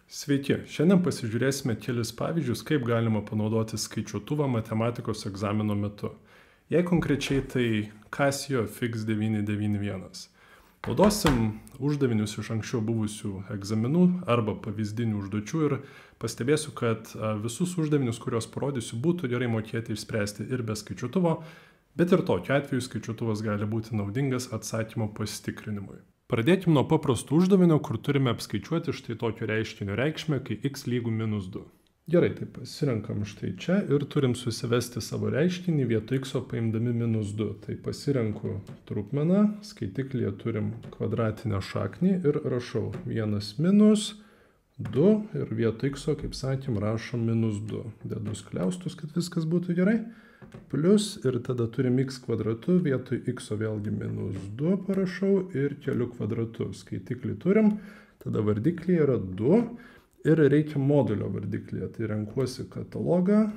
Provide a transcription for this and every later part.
Sveiki, šiandien pasižiūrėsime kelis pavyzdžius, kaip galima panaudoti skaičiuotuvą matematikos egzamino metu. Jei konkrečiai, tai Casio Fix991. Naudosim uždavinius iš anksčiau buvusių egzaminų arba pavyzdinių užduočių ir pastebėsiu, kad visus uždavinius, kuriuos parodysiu, būtų gerai mokėti išspręsti ir be skaičiuotuvo, bet ir tokiu atveju skaičiuotuvas gali būti naudingas atsakymo pasitikrinimui. Pradėkime nuo paprasto uždavinio, kur turime apskaičiuoti štai tokio reiškinio reikšmę, kai x lygu -2. Gerai, tai pasirenkam štai čia ir turim susivesti savo reiškinį vietoj x paimdami -2. Tai pasirenku trupmeną, skaitiklyje turim kvadratinę šaknį ir rašau 1 minus 2 ir vietoj x, kaip sakėm, rašom -2. Dedu skliaustus, kad viskas būtų gerai. Plius ir tada turim x kvadratu, vietoj x vėlgi -2 parašau ir keliu kvadratu. Skaitiklį turim, tada vardiklyje yra 2 ir reikia modulio vardiklyje. Tai renkuosi katalogą,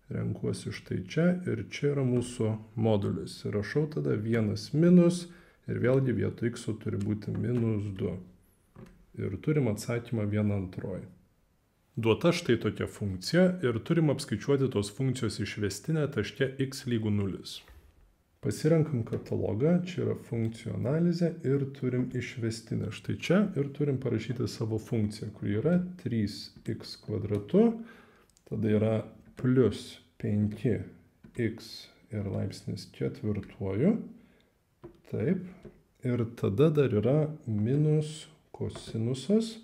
renkuosi štai čia ir čia yra mūsų modulis. Ir rašau tada 1 minus ir vėlgi vietoj x turi būti -2. Ir turim atsakymą 1/2. Duota štai tokia funkcija ir turim apskaičiuoti tos funkcijos išvestinę taške x lygu 0. Pasirenkam katalogą, čia yra funkcijų analizė ir turim išvestinę štai čia ir turim parašyti savo funkciją, kur yra 3x kvadratu, tada yra plus 5x ir laipsnis ketvirtuoju, taip, ir tada dar yra minus kosinusas.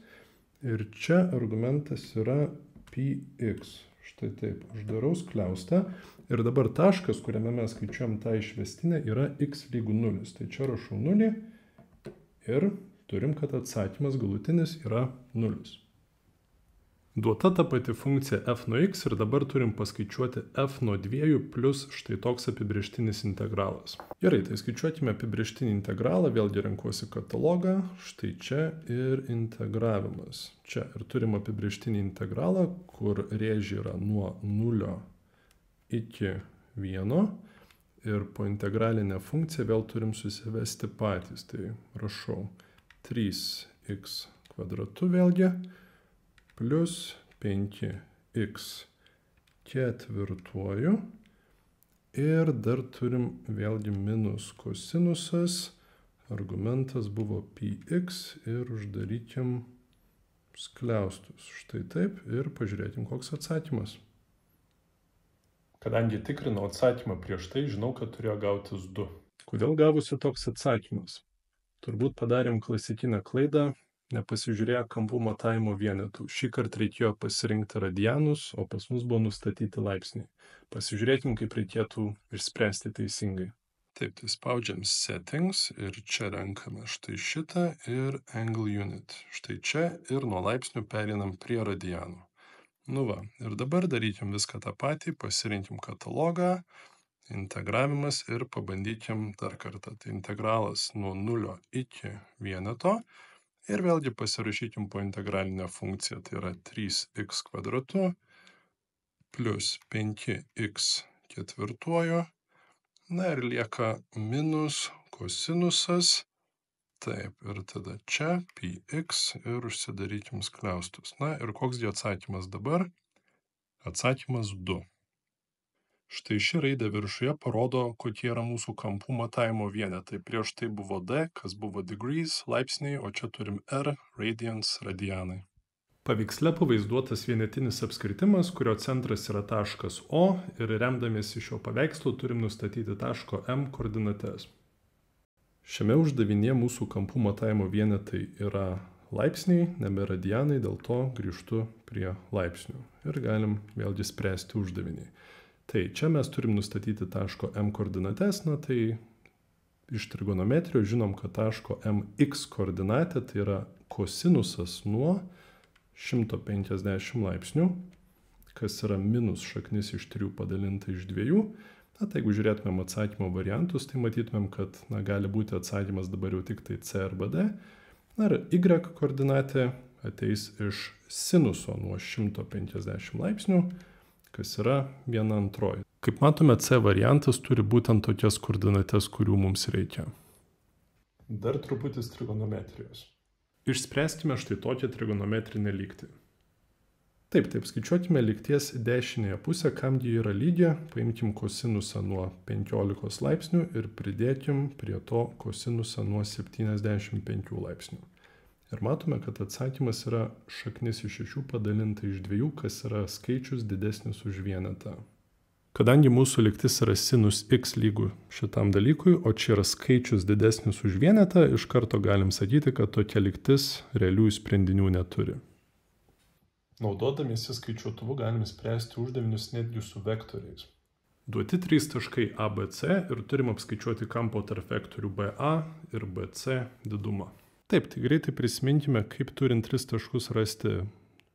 Ir čia argumentas yra px. Štai taip, uždarau skliaustą. Ir dabar taškas, kuriame mes skaičiuojam tą išvestinę, yra x lygu 0. Tai čia rašau 0 ir turim, kad atsakymas galutinis yra 0. Duota ta pati funkcija f nuo x ir dabar turim paskaičiuoti f nuo 2 plus štai toks apibrėžtinis integralas. Gerai, tai skaičiuokime apibrėžtinį integralą, vėlgi renkuosi katalogą, štai čia ir integravimas. Čia ir turim apibrėžtinį integralą, kur rėžiai yra nuo 0 iki 1 ir po integralinę funkciją vėl turim susivesti patys. Tai rašau 3x kvadratu vėlgi plus 5x ketvirtuoju ir dar turim vėlgi minus kosinusas, argumentas buvo px ir uždarykim skliaustus. Štai taip ir pažiūrėkim, koks atsakymas. Kadangi tikrinau atsakymą prieš tai, žinau, kad turėjo gautis 2. Kodėl gavusi toks atsakymas? Turbūt padarėm klasikinę klaidą, nepasižiūrėję kampų matavimo vienetų. Šį kartą reikėjo pasirinkti radianus, o pas mus buvo nustatyti laipsniai. Pasižiūrėkim, kaip reikėtų išspręsti teisingai. Taip, tai spaudžiam settings ir čia renkame štai šitą ir angle unit. Štai čia ir nuo laipsnių pereinam prie radianų. Nu va, ir dabar darykim viską tą patį, pasirinkim katalogą, integravimas ir pabandykim dar kartą. Tai integralas nuo 0 iki vieneto. Ir vėlgi pasirašykim po integralinę funkciją, tai yra 3x kvadratu plus 5x ketvirtuoju. Na ir lieka minus kosinusas. Taip, ir tada čia px ir užsidarykim skliaustus. Na ir koksgi atsakymas dabar? Atsakymas 2. Štai ši raidė viršuje parodo, kokie yra mūsų kampų matavimo vienetai. Prieš tai buvo D, kas buvo degrees, laipsniai, o čia turim R, radians, radianai. Paveiksle pavaizduotas vienetinis apskritimas, kurio centras yra taškas O ir remdamiesi šio paveikslo turim nustatyti taško M koordinates. Šiame uždavinėje mūsų kampų matavimo vienetai yra laipsniai, nebe radianai, dėl to grįžtu prie laipsnių. Ir galim vėlgi spręsti uždavinį. Tai čia mes turim nustatyti taško M koordinates, na tai iš trigonometrijos žinom, kad taško MX koordinatė tai yra kosinusas nuo 150 laipsnių, kas yra minus šaknis iš 3 padalinta iš 2. Na tai jeigu žiūrėtumėm atsakymo variantus, tai matytumėm, kad gali būti atsakymas dabar jau tik tai C arba D. Na ir Y koordinatė ateis iš sinuso nuo 150 laipsnių, kas yra 1/2. Kaip matome, C variantas turi būtent tokias koordinates, kurių mums reikia. Dar truputis trigonometrijos. Išspręskime štai tokią trigonometrinę lygtį. Taip, skaičiuokime lygties dešinėje pusę, kam ji yra lygi, paimkim kosinusą nuo 15 laipsnių ir pridėkim prie to kosinusą nuo 75 laipsnių. Ir matome, kad atsakymas yra šaknis iš 6 padalinta iš 2, kas yra skaičius didesnis už vienetą. Kadangi mūsų lygtis yra sinus x lygų šitam dalykui, o čia yra skaičius didesnis už vienetą, iš karto galim sakyti, kad tokia lygtis realių sprendinių neturi. Naudodamiesi skaičiuotuvu galime spręsti uždavinius netgi su vektoriais. Duoti 3 taškai ABC ir turim apskaičiuoti kampo tarp vektorių BA ir BC didumą. Taip, tai greitai prisiminkime, kaip turint 3 taškus rasti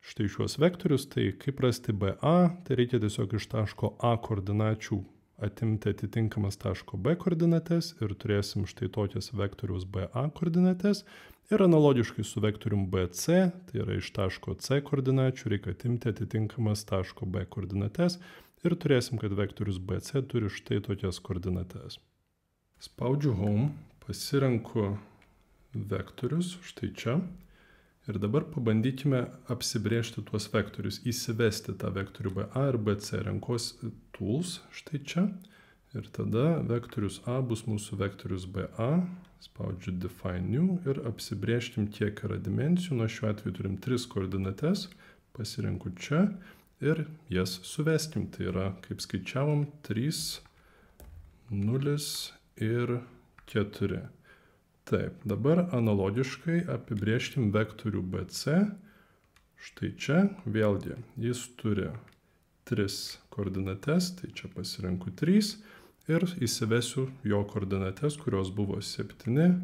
štai šiuos vektorius, tai kaip rasti BA, tai reikia tiesiog iš taško A koordinačių atimti atitinkamas taško B koordinates ir turėsim štai tokias vektoriaus BA koordinates. Ir analogiškai su vektorium BC, tai yra iš taško C koordinačių, reikia atimti atitinkamas taško B koordinates ir turėsim, kad vektorius BC turi štai tokias koordinates. Spaudžiu Home, pasirenku vektorius štai čia ir dabar pabandykime apsibrėžti tuos vektorius, įsivesti tą vektorių BA ir BC, renkuosi Tools štai čia ir tada vektorius A bus mūsų vektorius BA. Spaudžiu Define New ir apsibrėžkim, kiek yra dimensijų. Nuo šiuo atveju turim 3 koordinates, pasirenku čia ir jas suveskim. Tai yra, kaip skaičiavom, 3, 0 ir 4. Taip, dabar analogiškai apibrėžkim vektorių BC. Štai čia, vėlgi, jis turi 3 koordinates, tai čia pasirenku 3. Ir įsivesiu jo koordinates, kurios buvo 7,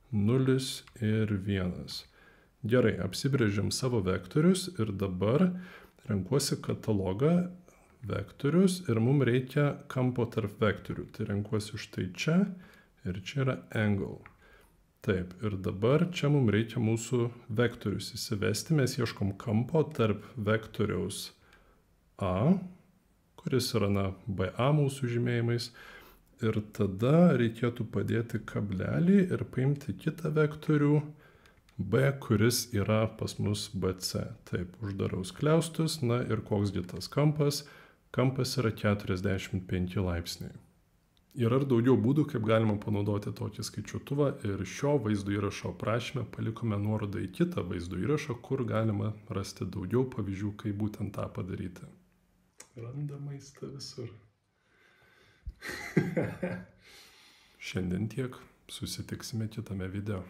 0 ir 1. Gerai, apsibrėžiam savo vektorius ir dabar renkuosi katalogą vektorius ir mums reikia kampo tarp vektorių. Tai renkuosi štai čia ir čia yra angle. Taip, ir dabar čia mums reikia mūsų vektorius įsivesti. Mes ieškom kampo tarp vektoriaus A, kuris yra BA mūsų žymėjimais. Ir tada reikėtų padėti kablelį ir paimti kitą vektorių B, kuris yra pas mus BC. Taip, uždarau skliaustus, ir koksgi tas kampas? Kampas yra 45 laipsniai. Yra ir daugiau būdų, kaip galima panaudoti tokį skaičiuotuvą ir šio vaizdo įrašo aprašyme palikome nuorodą į kitą vaizdo įrašą, kur galima rasti daugiau pavyzdžių, kaip būtent tą padaryti. Randa maistą visur. Šiandien tiek. Susitiksime kitame video.